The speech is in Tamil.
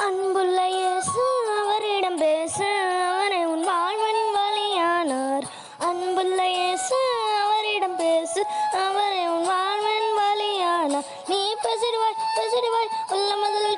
அன்புள்ள இயேசு அவரிடம் பேசு, அவரே உன் வாழ்வின் வழியானார். அன்புள்ள இயேசு அவரிடம் பேசு, அவரே உன் வாழ்வின் வழியானார். நீ பேசிடுவாய் பேசிடுவாய் உள்ள முதல்